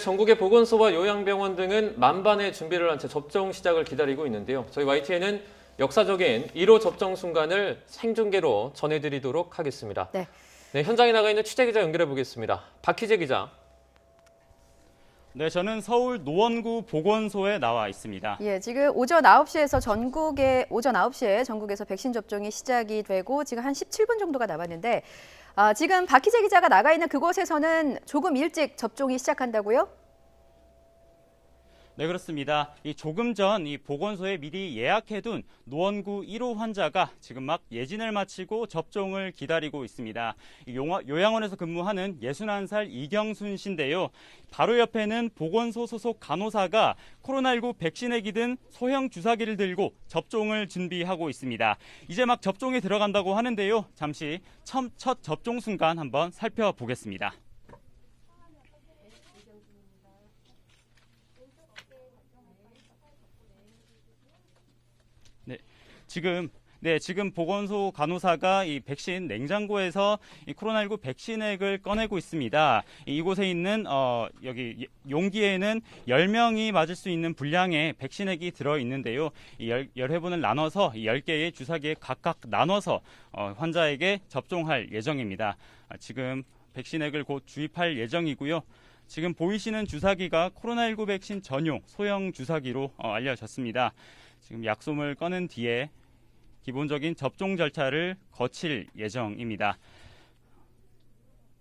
전국의 보건소와 요양병원 등은 만반의 준비를 한 채 접종 시작을 기다리고 있는데요. 저희 YTN은 역사적인 1호 접종 순간을 생중계로 전해드리도록 하겠습니다. 네. 네, 현장에 나가 있는 취재기자 연결해 보겠습니다. 박희재 기자. 네, 저는 서울 노원구 보건소에 나와 있습니다. 예, 지금 오전 9시에서 전국에서 백신 접종이 시작이 되고 지금 한 17분 정도가 남았는데 지금 박희재 기자가 나가 있는 그곳에서는 조금 일찍 접종이 시작한다고요? 네, 그렇습니다. 조금 전 보건소에 미리 예약해둔 노원구 1호 환자가 지금 막 예진을 마치고 접종을 기다리고 있습니다. 요양원에서 근무하는 61살 이경순 씨인데요. 바로 옆에는 보건소 소속 간호사가 코로나19 백신액이 든 소형 주사기를 들고 접종을 준비하고 있습니다. 이제 막 접종에 들어간다고 하는데요. 잠시 첫 접종 순간 한번 살펴보겠습니다. 지금 보건소 간호사가 이 백신 냉장고에서 이 코로나19 백신액을 꺼내고 있습니다. 이곳에 있는 여기 용기에는 10명이 맞을 수 있는 분량의 백신액이 들어 있는데요. 이 10회분을 나눠서 10개의 주사기에 각각 나눠서 환자에게 접종할 예정입니다. 지금 백신액을 곧 주입할 예정이고요. 지금 보이시는 주사기가 코로나19 백신 전용 소형 주사기로 알려졌습니다. 지금 약솜을 꺼낸 뒤에 기본적인 접종 절차를 거칠 예정입니다.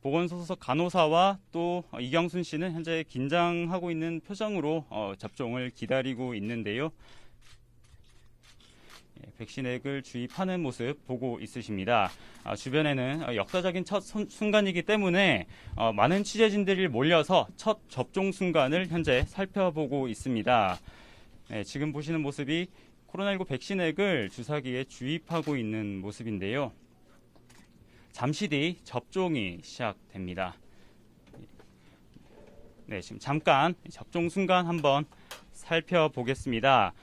보건소 소속 간호사와 또 이경순 씨는 현재 긴장하고 있는 표정으로 접종을 기다리고 있는데요. 백신액을 주입하는 모습 보고 있으십니다. 주변에는 역사적인 첫 순간이기 때문에 많은 취재진들이 몰려서 첫 접종 순간을 현재 살펴보고 있습니다. 네, 지금 보시는 모습이 코로나19 백신액을 주사기에 주입하고 있는 모습인데요. 잠시 뒤 접종이 시작됩니다. 네, 지금 잠깐 접종 순간 한번 살펴보겠습니다.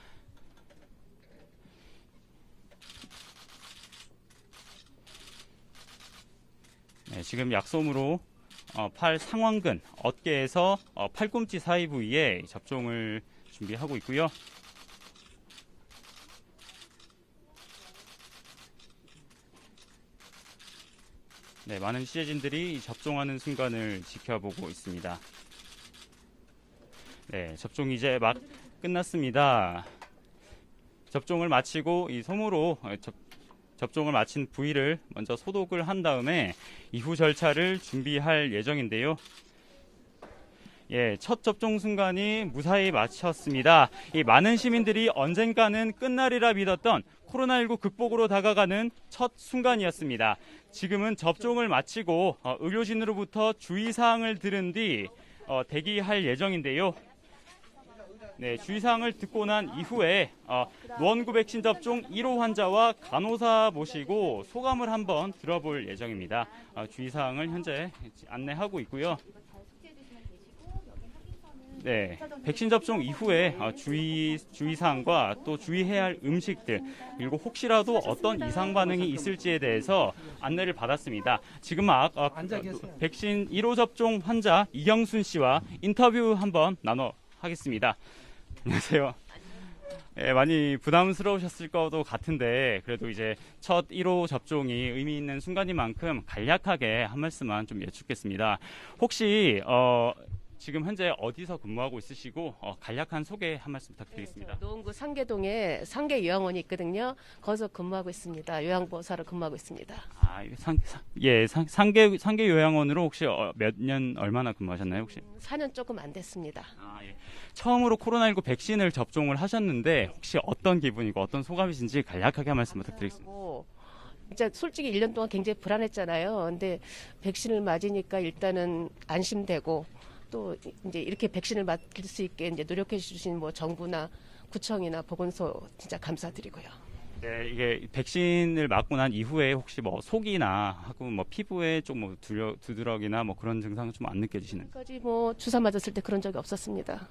네, 지금 약솜으로 팔 상완근, 어깨에서 팔꿈치 사이 부위에 접종을 준비하고 있고요. 네, 많은 취재진들이 접종하는 순간을 지켜보고 있습니다. 네, 접종이 이제 막 끝났습니다. 접종을 마치고 이 솜으로 접종을 마친 부위를 먼저 소독을 한 다음에 이후 절차를 준비할 예정인데요. 예, 첫 접종 순간이 무사히 마쳤습니다. 이 많은 시민들이 언젠가는 끝날이라 믿었던 코로나19 극복으로 다가가는 첫 순간이었습니다. 지금은 접종을 마치고 의료진으로부터 주의사항을 들은 뒤 대기할 예정인데요. 네, 주의사항을 듣고 난 이후에 노원구 백신 접종 1호 환자와 간호사 모시고 소감을 한번 들어볼 예정입니다. 주의사항을 현재 안내하고 있고요. 네, 백신 접종 이후에 주의사항과 또 주의해야 할 음식들 그리고 혹시라도 어떤 이상 반응이 있을지에 대해서 안내를 받았습니다. 지금 막 백신 1호 접종 환자 이경순 씨와 인터뷰 한번 나눠 하겠습니다. 안녕하세요. 네, 많이 부담스러우셨을 것도 같은데 그래도 이제 첫 1호 접종이 의미 있는 순간인 만큼 간략하게 한 말씀만 좀 여쭙겠습니다. 혹시 지금 현재 어디서 근무하고 있으시고 간략한 소개 한 말씀 부탁드리겠습니다. 네, 노원구 상계동에 상계 요양원이 있거든요. 거기서 근무하고 있습니다. 요양보호사로 근무하고 있습니다. 상계 요양원으로 혹시 몇 년 얼마나 근무하셨나요 혹시? 4년 조금 안 됐습니다. 예. 처음으로 코로나19 백신을 접종을 하셨는데 혹시 어떤 기분이고 어떤 소감이신지 간략하게 한 말씀 부탁드리겠습니다. 진짜 솔직히 1년 동안 굉장히 불안했잖아요. 근데 백신을 맞으니까 일단은 안심되고 또 이제 이렇게 백신을 맞을 수 있게 이제 노력해 주신 뭐 정부나 구청이나 보건소 진짜 감사드리고요. 네, 이게 백신을 맞고 난 이후에 혹시 뭐 속이나 하고 뭐 피부에 좀 뭐 두드러기나 뭐 그런 증상은 좀 안 느껴지시는? 지금까지 뭐 주사 맞았을 때 그런 적이 없었습니다.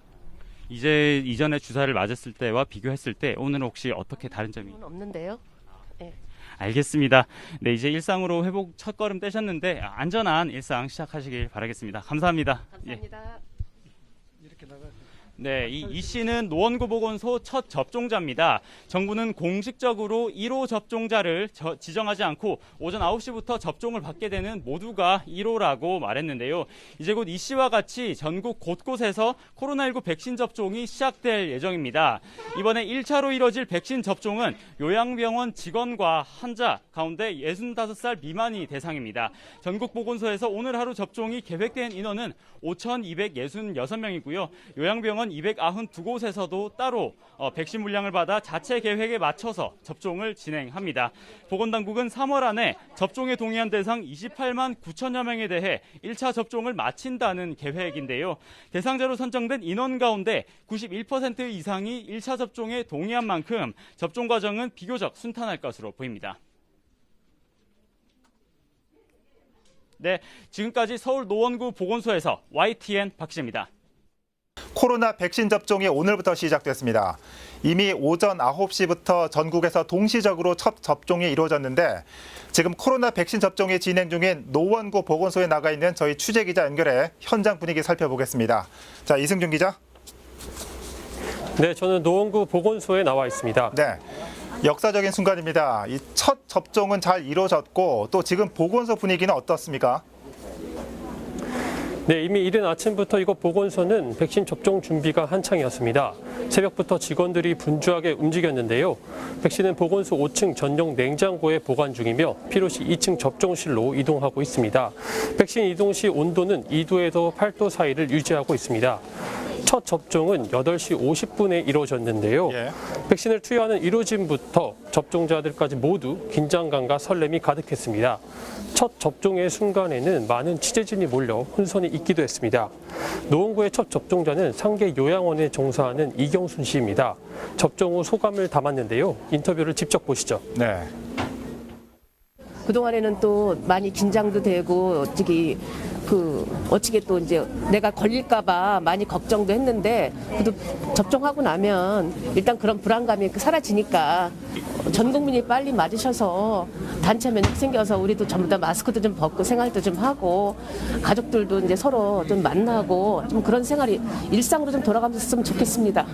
이제 이전에 주사를 맞았을 때와 비교했을 때 오늘은 혹시 어떻게 다른 점이? 없는데요. 네. 알겠습니다. 네, 이제 일상으로 회복 첫걸음 떼셨는데 안전한 일상 시작하시길 바라겠습니다. 감사합니다. 감사합니다. 예. 네, 이 씨는 노원구 보건소 첫 접종자입니다. 정부는 공식적으로 1호 접종자를 지정하지 않고 오전 9시부터 접종을 받게 되는 모두가 1호라고 말했는데요. 이제 곧 이 씨와 같이 전국 곳곳에서 코로나19 백신 접종이 시작될 예정입니다. 이번에 1차로 이뤄질 백신 접종은 요양병원 직원과 환자 가운데 65살 미만이 대상입니다. 전국 보건소에서 오늘 하루 접종이 계획된 인원은 5,266명이고요. 요양병원 292곳에서도 따로 백신 물량을 받아 자체 계획에 맞춰서 접종을 진행합니다. 보건당국은 3월 안에 접종에 동의한 대상 28만 9천여 명에 대해 1차 접종을 마친다는 계획인데요. 대상자로 선정된 인원 가운데 91% 이상이 1차 접종에 동의한 만큼 접종 과정은 비교적 순탄할 것으로 보입니다. 네, 지금까지 서울 노원구 보건소에서 YTN 박씨입니다. 코로나 백신 접종이 오늘부터 시작됐습니다. 이미 오전 9시부터 전국에서 동시적으로 첫 접종이 이루어졌는데 지금 코로나 백신 접종이 진행 중인 노원구 보건소에 나가 있는 저희 취재기자 연결해 현장 분위기 살펴보겠습니다. 자, 이승준 기자. 네, 저는 노원구 보건소에 나와 있습니다. 네, 역사적인 순간입니다. 이 첫 접종은 잘 이루어졌고 또 지금 보건소 분위기는 어떻습니까? 네, 이미 이른 아침부터 이곳 보건소는 백신 접종 준비가 한창이었습니다. 새벽부터 직원들이 분주하게 움직였는데요. 백신은 보건소 5층 전용 냉장고에 보관 중이며 필요시 2층 접종실로 이동하고 있습니다. 백신 이동 시 온도는 2도에서 8도 사이를 유지하고 있습니다. 첫 접종은 8시 50분에 이루어졌는데요. 백신을 투여하는 의료진부터 접종자들까지 모두 긴장감과 설렘이 가득했습니다. 첫 접종의 순간에는 많은 취재진이 몰려 혼선이 있기도 했습니다. 노원구의 첫 접종자는 상계 요양원에 종사하는 이경순 씨입니다. 접종 후 소감을 담았는데요. 인터뷰를 직접 보시죠. 네. 그동안에는 또 많이 긴장도 되고 어떻게 또 이제 내가 걸릴까봐 많이 걱정도 했는데 그래도 접종하고 나면 일단 그런 불안감이 사라지니까 전 국민이 빨리 맞으셔서 단체 면역 생겨서 우리도 전부 다 마스크도 좀 벗고 생활도 좀 하고 가족들도 이제 서로 좀 만나고 좀 그런 생활이 일상으로 좀 돌아가면서 좋겠습니다.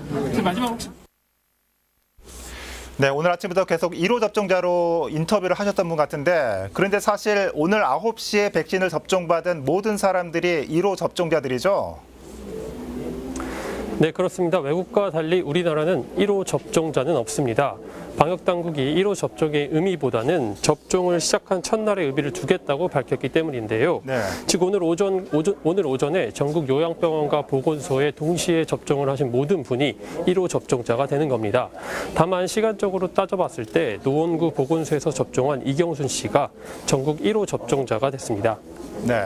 네, 오늘 아침부터 계속 1호 접종자로 인터뷰를 하셨던 분 같은데 그런데 사실 오늘 9시에 백신을 접종받은 모든 사람들이 1호 접종자들이죠? 네, 그렇습니다. 외국과 달리 우리나라는 1호 접종자는 없습니다. 방역당국이 1호 접종의 의미보다는 접종을 시작한 첫날의 의미를 두겠다고 밝혔기 때문인데요. 네. 즉 오늘 오전에 전국 요양병원과 보건소에 동시에 접종을 하신 모든 분이 1호 접종자가 되는 겁니다. 다만 시간적으로 따져봤을 때 노원구 보건소에서 접종한 이경순 씨가 전국 1호 접종자가 됐습니다. 네.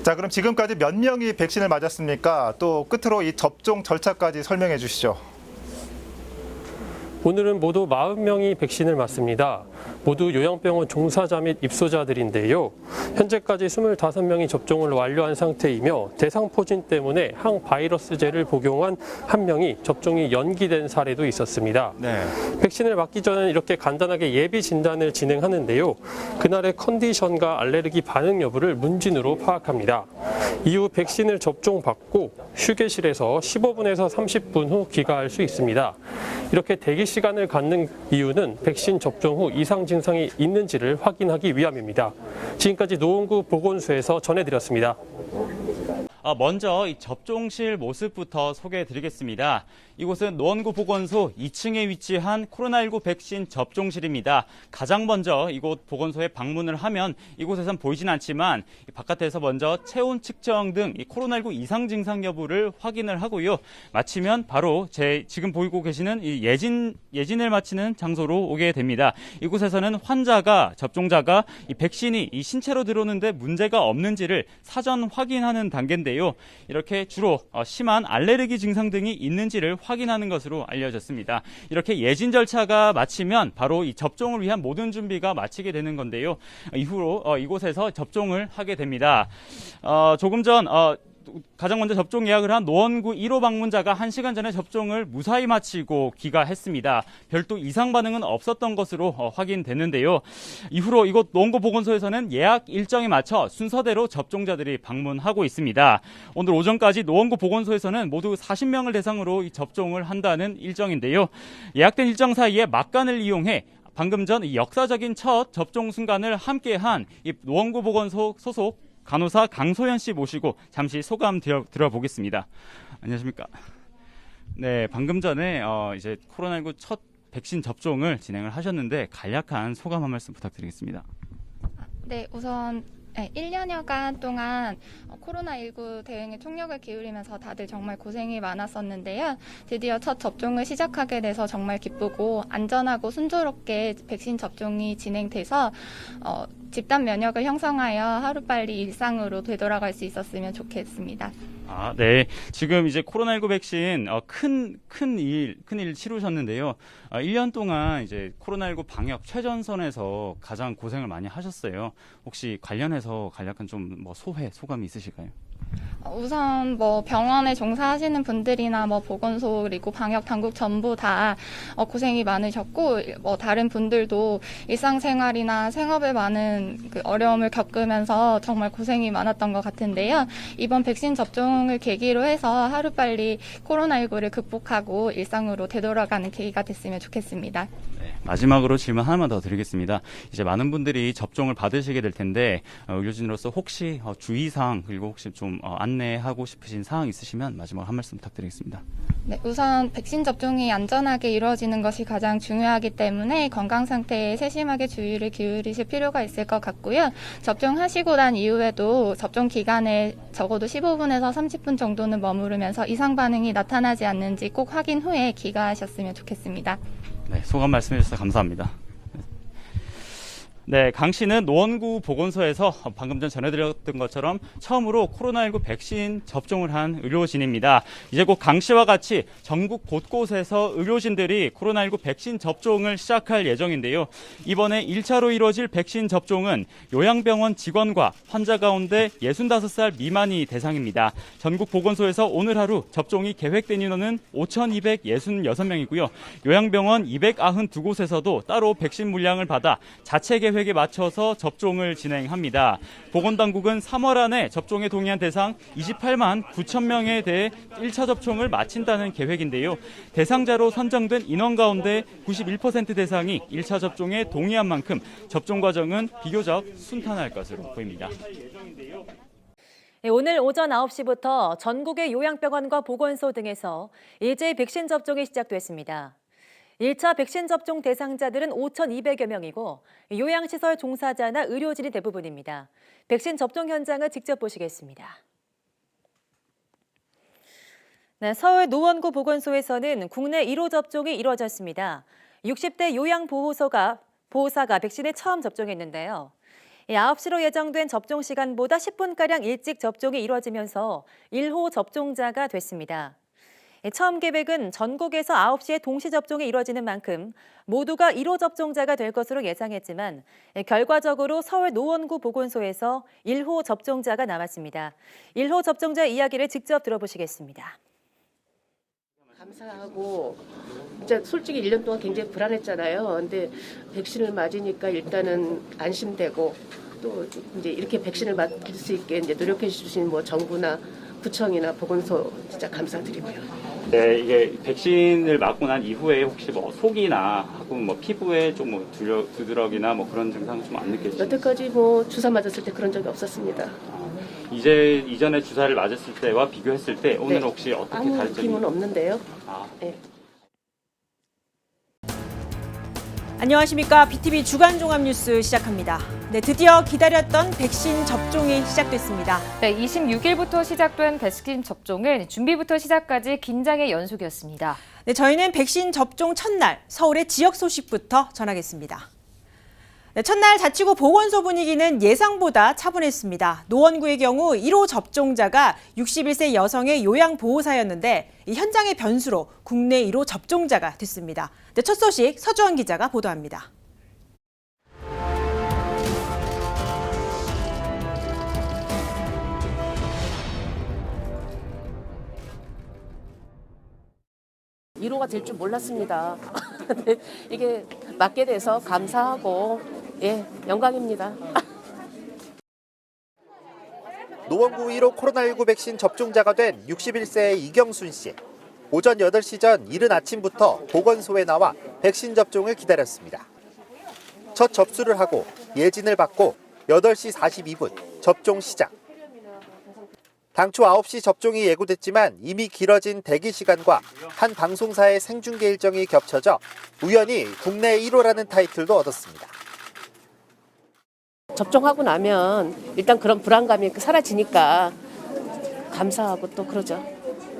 자, 그럼 지금까지 몇 명이 백신을 맞았습니까? 또 끝으로 이 접종 절차까지 설명해 주시죠. 오늘은 모두 40명이 백신을 맞습니다. 모두 요양병원 종사자 및 입소자들인데요. 현재까지 25명이 접종을 완료한 상태이며 대상포진 때문에 항바이러스제를 복용한 1명이 접종이 연기된 사례도 있었습니다. 네. 백신을 맞기 전에 이렇게 간단하게 예비 진단을 진행하는데요. 그날의 컨디션과 알레르기 반응 여부를 문진으로 파악합니다. 이후 백신을 접종받고 휴게실에서 15분에서 30분 후 귀가할 수 있습니다. 이렇게 대기 시간을 갖는 이유는 백신 접종 후 이상 증상이 있는지를 확인하기 위함입니다. 지금까지 노원구 보건소에서 전해드렸습니다. 먼저 이 접종실 모습부터 소개해드리겠습니다. 이곳은 노원구 보건소 2층에 위치한 코로나19 백신 접종실입니다. 가장 먼저 이곳 보건소에 방문을 하면 이곳에선 보이진 않지만 바깥에서 먼저 체온 측정 등 코로나19 이상 증상 여부를 확인을 하고요. 마치면 바로 지금 보이고 계시는 이 예진을 마치는 장소로 오게 됩니다. 이곳에서는 접종자가 이 백신이 이 신체로 들어오는데 문제가 없는지를 사전 확인하는 단계인데요. 이렇게 주로 심한 알레르기 증상 등이 있는지를 확인하는 것으로 알려졌습니다. 이렇게 예진 절차가 마치면 바로 이 접종을 위한 모든 준비가 마치게 되는 건데요. 이후로 이곳에서 접종을 하게 됩니다. 조금 전 가장 먼저 접종 예약을 한 노원구 1호 방문자가 1시간 전에 접종을 무사히 마치고 귀가했습니다. 별도 이상 반응은 없었던 것으로 확인됐는데요. 이후로 이곳 노원구 보건소에서는 예약 일정에 맞춰 순서대로 접종자들이 방문하고 있습니다. 오늘 오전까지 노원구 보건소에서는 모두 40명을 대상으로 접종을 한다는 일정인데요. 예약된 일정 사이에 막간을 이용해 방금 전 이 역사적인 첫 접종 순간을 함께한 이 노원구 보건소 소속 간호사 강소연 씨 모시고 잠시 소감 들어보겠습니다. 안녕하십니까? 네, 방금 전에 이제 코로나19 첫 백신 접종을 진행을 하셨는데 간략한 소감 한 말씀 부탁드리겠습니다. 네, 우선 1년여간 동안 코로나19 대응에 총력을 기울이면서 다들 정말 고생이 많았었는데요. 드디어 첫 접종을 시작하게 돼서 정말 기쁘고 안전하고 순조롭게 백신 접종이 진행돼서 집단 면역을 형성하여 하루빨리 일상으로 되돌아갈 수 있었으면 좋겠습니다. 아, 네. 지금 이제 코로나19 백신 큰일 치르셨는데요. 1년 동안 이제 코로나19 방역 최전선에서 가장 고생을 많이 하셨어요. 혹시 관련해서 간략한 좀 소감이 있으실까요? 우선 병원에 종사하시는 분들이나 보건소 그리고 방역 당국 전부 다 고생이 많으셨고 다른 분들도 일상생활이나 생업에 많은 어려움을 겪으면서 정말 고생이 많았던 것 같은데요. 이번 백신 접종을 계기로 해서 하루빨리 코로나19를 극복하고 일상으로 되돌아가는 계기가 됐으면 좋겠습니다. 네, 마지막으로 질문 하나만 더 드리겠습니다. 이제 많은 분들이 접종을 받으시게 될 텐데 의료진으로서 혹시 주의사항 그리고 혹시 좀 안내하고 싶으신 사항 있으시면 마지막 한 말씀 부탁드리겠습니다. 네, 우선 백신 접종이 안전하게 이루어지는 것이 가장 중요하기 때문에 건강 상태에 세심하게 주의를 기울이실 필요가 있을 것 같고요. 접종하시고 난 이후에도 접종 기간에 적어도 15분에서 30분 정도는 머무르면서 이상 반응이 나타나지 않는지 꼭 확인 후에 귀가하셨으면 좋겠습니다. 네, 소감 말씀해 주셔서 감사합니다. 네, 강 씨는 노원구 보건소에서 방금 전 전해드렸던 것처럼 처음으로 코로나19 백신 접종을 한 의료진입니다. 이제 곧 강 씨와 같이 전국 곳곳에서 의료진들이 코로나19 백신 접종을 시작할 예정인데요. 이번에 1차로 이루어질 백신 접종은 요양병원 직원과 환자 가운데 65살 미만이 대상입니다. 전국 보건소에서 오늘 하루 접종이 계획된 인원은 5,266명이고요. 요양병원 292곳에서도 따로 백신 물량을 받아 자체 계획에 맞춰서 접종을 진행합니다. 보건당국은 3월 안에 접종에 동의한 대상 28만 9천 명에 대해 1차 접종을 마친다는 계획인데요. 대상자로 선정된 인원 가운데 91% 대상이 1차 접종에 동의한 만큼 접종 과정은 비교적 순탄할 것으로 보입니다. 네, 오늘 오전 9시부터 전국의 요양병원과 보건소 등에서 일제히 백신 접종이 시작됐습니다. 1차 백신 접종 대상자들은 5,200여 명이고 요양시설 종사자나 의료진이 대부분입니다. 백신 접종 현장을 직접 보시겠습니다. 네, 서울 노원구 보건소에서는 국내 1호 접종이 이루어졌습니다. 60대 요양보호사가 백신에 처음 접종했는데요. 9시로 예정된 접종 시간보다 10분가량 일찍 접종이 이루어지면서 1호 접종자가 됐습니다. 처음 계획은 전국에서 9시에 동시 접종이 이루어지는 만큼 모두가 1호 접종자가 될 것으로 예상했지만 결과적으로 서울 노원구 보건소에서 1호 접종자가 남았습니다. 1호 접종자 이야기를 직접 들어보시겠습니다. 감사하고 진짜 솔직히 1년 동안 굉장히 불안했잖아요. 근데 백신을 맞으니까 일단은 안심되고 또 이제 이렇게 백신을 맞을 수 있게 이제 노력해 주신 정부나 구청이나 보건소 진짜 감사드리고요. 네, 이게 백신을 맞고 난 이후에 혹시 속이나 하고 피부에 좀 두드러기나 그런 증상 좀 안 느껴지세요? 여태까지 주사 맞았을 때 그런 적이 없었습니다. 이전에 주사를 맞았을 때와 비교했을 때 오늘 네. 혹시 어떻게 아무 다른 점이? 느낌은 없는데요. 네. 안녕하십니까. BTV 주간 종합 뉴스 시작합니다. 네, 드디어 기다렸던 백신 접종이 시작됐습니다. 네, 26일부터 시작된 백신 접종은 준비부터 시작까지 긴장의 연속이었습니다. 네, 저희는 백신 접종 첫날 서울의 지역 소식부터 전하겠습니다. 네, 첫날 자치구 보건소 분위기는 예상보다 차분했습니다. 노원구의 경우 1호 접종자가 61세 여성의 요양보호사였는데 이 현장의 변수로 국내 1호 접종자가 됐습니다. 네, 첫 소식 서주원 기자가 보도합니다. 위로가 될 줄 몰랐습니다. 이게 맞게 돼서 감사하고 예, 영광입니다. 노원구 1호 코로나19 백신 접종자가 된 61세의 이경순 씨. 오전 8시 전 이른 아침부터 보건소에 나와 백신 접종을 기다렸습니다. 첫 접수를 하고 예진을 받고 8시 42분 접종 시작. 당초 9시 접종이 예고됐지만 이미 길어진 대기 시간과 한 방송사의 생중계 일정이 겹쳐져 우연히 국내 1호라는 타이틀도 얻었습니다. 접종하고 나면 일단 그런 불안감이 사라지니까 감사하고 또 그러죠.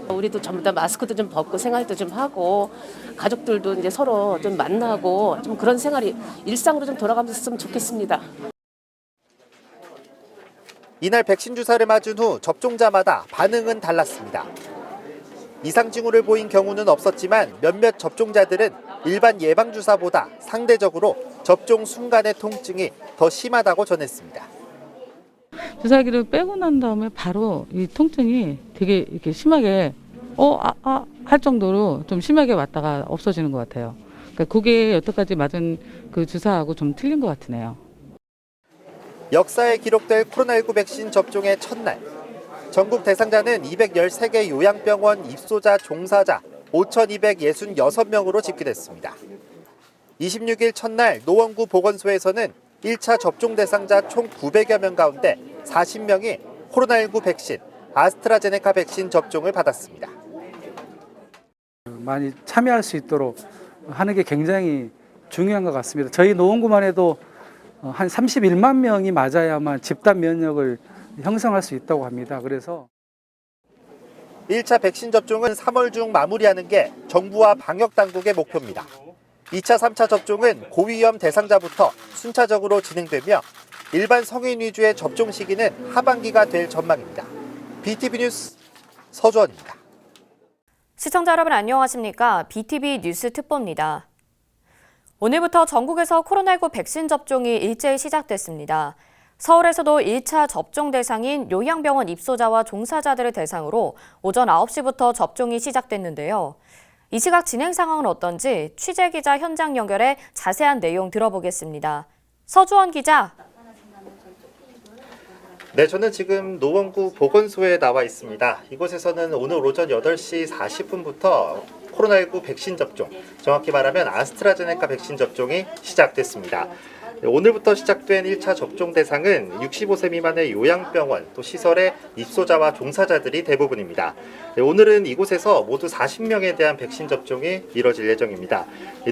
우리도 전부 다 마스크도 좀 벗고 생활도 좀 하고 가족들도 이제 서로 좀 만나고 좀 그런 생활이 일상으로 좀 돌아가면서 좋겠습니다. 이날 백신 주사를 맞은 후 접종자마다 반응은 달랐습니다. 이상 징후를 보인 경우는 없었지만 몇몇 접종자들은 일반 예방주사보다 상대적으로 접종 순간의 통증이 더 심하다고 전했습니다. 주사기를 빼고 난 다음에 바로 이 통증이 되게 이렇게 심하게 할 정도로 좀 심하게 왔다가 없어지는 것 같아요. 그러니까 그게 여태까지 맞은 그 주사하고 좀 틀린 것 같으네요. 역사에 기록될 코로나19 백신 접종의 첫날, 전국 대상자는 213개 요양병원 입소자 종사자 5,266명으로 집계됐습니다. 26일 첫날 노원구 보건소에서는 1차 접종 대상자 총 900여 명 가운데 40명이 코로나19 백신, 아스트라제네카 백신 접종을 받았습니다. 많이 참여할 수 있도록 하는 게 굉장히 중요한 것 같습니다. 저희 노원구만 해도 한 31만 명이 맞아야만 집단 면역을 형성할 수 있다고 합니다. 그래서 1차 백신 접종은 3월 중 마무리하는 게 정부와 방역당국의 목표입니다. 2차, 3차 접종은 고위험 대상자부터 순차적으로 진행되며 일반 성인 위주의 접종 시기는 하반기가 될 전망입니다. BTV 뉴스 서주원입니다. 시청자 여러분 안녕하십니까? BTV 뉴스 특보입니다. 오늘부터 전국에서 코로나19 백신 접종이 일제히 시작됐습니다. 서울에서도 1차 접종 대상인 요양병원 입소자와 종사자들을 대상으로 오전 9시부터 접종이 시작됐는데요. 이 시각 진행 상황은 어떤지 취재기자 현장 연결해 자세한 내용 들어보겠습니다. 서주원 기자. 네, 저는 지금 노원구 보건소에 나와 있습니다. 이곳에서는 오늘 오전 8시 40분부터 코로나19 백신 접종, 정확히 말하면 아스트라제네카 백신 접종이 시작됐습니다. 오늘부터 시작된 1차 접종 대상은 65세 미만의 요양병원, 또 시설의 입소자와 종사자들이 대부분입니다. 오늘은 이곳에서 모두 40명에 대한 백신 접종이 이뤄질 예정입니다.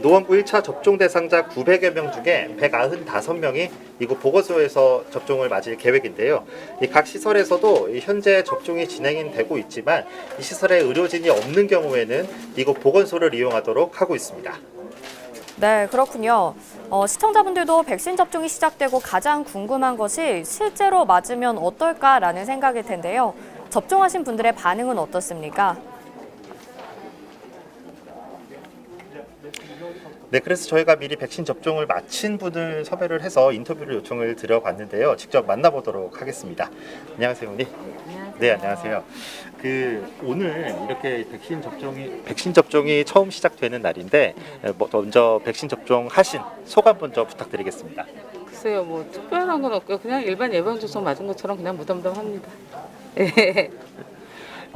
노원구 1차 접종 대상자 900여 명 중에 195명이 이곳 보건소에서 접종을 맞을 계획인데요. 각 시설에서도 현재 접종이 진행되고 있지만 이 시설에 의료진이 없는 경우에는 이곳 보건소를 이용하도록 하고 있습니다. 네, 그렇군요. 시청자분들도 백신 접종이 시작되고 가장 궁금한 것이 실제로 맞으면 어떨까라는 생각일 텐데요. 접종하신 분들의 반응은 어떻습니까? 네, 그래서 저희가 미리 백신 접종을 마친 분을 섭외를 해서 인터뷰를 요청을 드려봤는데요. 직접 만나보도록 하겠습니다. 안녕하세요, 어머니. 네, 안녕하세요. 오늘 이렇게 백신 접종이 처음 시작되는 날인데 먼저 백신 접종하신 소감 먼저 부탁드리겠습니다. 글쎄요, 뭐 특별한 건 없고요. 그냥 일반 예방주사 맞은 것처럼 그냥 무덤덤합니다.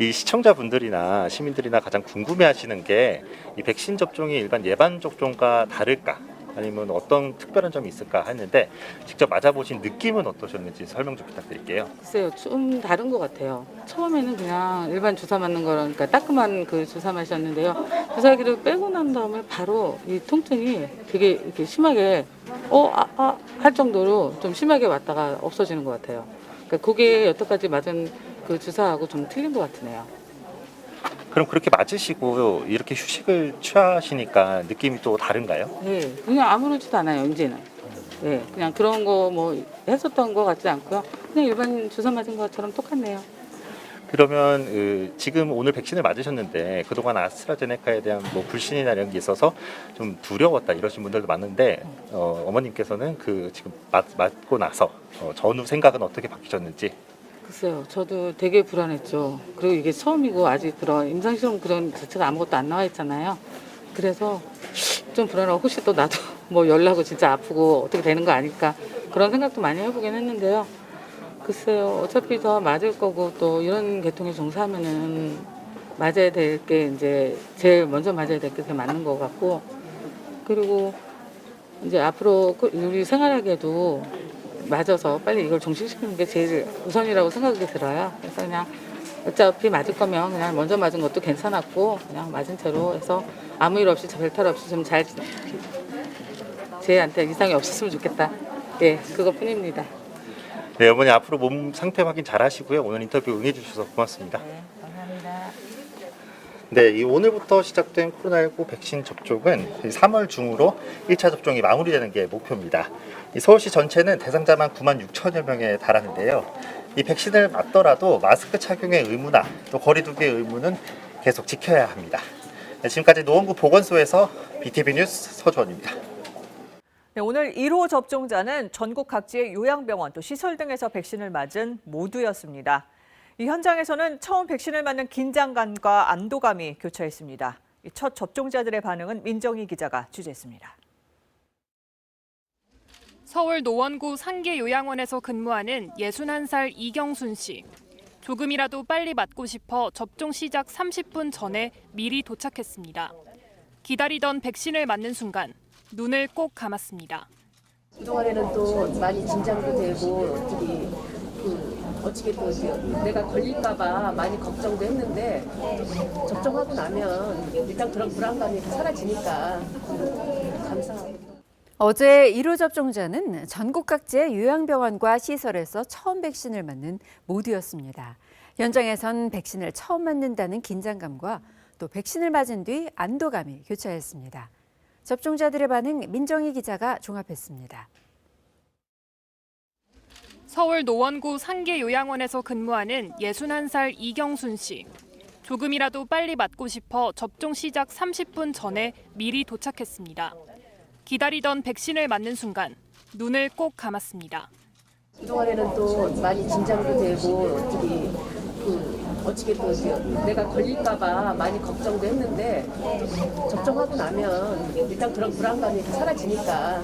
이 시청자분들이나 시민들이나 가장 궁금해하시는 게 이 백신 접종이 일반 예방 접종과 다를까? 아니면 어떤 특별한 점이 있을까 했는데 직접 맞아보신 느낌은 어떠셨는지 설명 좀 부탁드릴게요. 글쎄요, 좀 다른 것 같아요. 처음에는 그냥 일반 주사 맞는 거니까 따끔한 그 주사 맞았는데요. 주사기를 빼고 난 다음에 바로 이 통증이 되게 이렇게 심하게 할 정도로 좀 심하게 왔다가 없어지는 것 같아요. 그러니까 그게 여태까지 맞은 그 주사하고 좀 틀린 것 같으네요. 그럼 그렇게 맞으시고 이렇게 휴식을 취하시니까 느낌이 또 다른가요? 네, 그냥 아무렇지도 않아요, 이제는. 네, 그냥 그런 거 뭐 했었던 것 같지 않고요. 그냥 일반 주사 맞은 것처럼 똑같네요. 그러면 지금 오늘 백신을 맞으셨는데 그동안 아스트라제네카에 대한 뭐 불신이나 이런 게 있어서 좀 두려웠다 이러신 분들도 많은데 어머님께서는 지금 맞고 나서 전후 생각은 어떻게 바뀌셨는지? 글쎄요, 저도 되게 불안했죠. 그리고 이게 처음이고 아직 그런 임상시험 그런 자체가 아무것도 안 나와 있잖아요. 그래서 좀 불안하고 혹시 또 나도 뭐 열나고 진짜 아프고 어떻게 되는 거 아닐까 그런 생각도 많이 해보긴 했는데요. 글쎄요, 어차피 다 맞을 거고 또 이런 계통에 종사하면은 맞아야 될 게 이제 제일 먼저 맞아야 될 게 맞는 것 같고, 그리고 이제 앞으로 우리 생활하기에도 맞아서 빨리 이걸 종식시키는 게 제일 우선이라고 생각이 들어요. 그래서 그냥 어차피 맞을 거면 그냥 먼저 맞은 것도 괜찮았고 그냥 맞은 채로 해서 아무 일 없이 별탈 없이 좀 잘 쟤한테 이상이 없었으면 좋겠다. 예, 그것뿐입니다. 네, 어머니 앞으로 몸 상태 확인 잘 하시고요. 오늘 인터뷰 응해주셔서 고맙습니다. 네, 감사합니다. 네, 이 오늘부터 시작된 코로나19 백신 접종은 3월 중으로 1차 접종이 마무리되는 게 목표입니다. 이 서울시 전체는 대상자만 9만 6천여 명에 달하는데요. 이 백신을 맞더라도 마스크 착용의 의무나 또 거리 두기의 의무는 계속 지켜야 합니다. 네, 지금까지 노원구 보건소에서 BTV 뉴스 서주원입니다. 네, 오늘 1호 접종자는 전국 각지의 요양병원 또 시설 등에서 백신을 맞은 모두였습니다. 이 현장에서는 처음 백신을 맞는 긴장감과 안도감이 교차했습니다. 첫 접종자들의 반응은 민정희 기자가 취재했습니다. 서울 노원구 상계 요양원에서 근무하는 61살 이경순 씨. 조금이라도 빨리 맞고 싶어 접종 시작 30분 전에 미리 도착했습니다. 기다리던 백신을 맞는 순간 눈을 꼭 감았습니다. 그동안에는 또 많이 긴장도 되고 어떻게 또 내가 걸릴까봐 많이 걱정도 했는데 접종하고 나면 일단 그런 불안감이 사라지니까 감사합니다. 어제 1호 접종자는 전국 각지의 요양병원과 시설에서 처음 백신을 맞는 모두였습니다. 현장에선 백신을 처음 맞는다는 긴장감과 또 백신을 맞은 뒤 안도감이 교차했습니다. 접종자들의 반응 민정희 기자가 종합했습니다. 서울 노원구 상계 요양원에서 근무하는 61살 이경순 씨. 조금이라도 빨리 맞고 싶어 접종 시작 30분 전에 미리 도착했습니다. 기다리던 백신을 맞는 순간 눈을 꼭 감았습니다. 그동안에는 또 많이 긴장도 되고 어떻게 또 내가 걸릴까봐 많이 걱정도 했는데 접종하고 나면 일단 그런 불안감이 사라지니까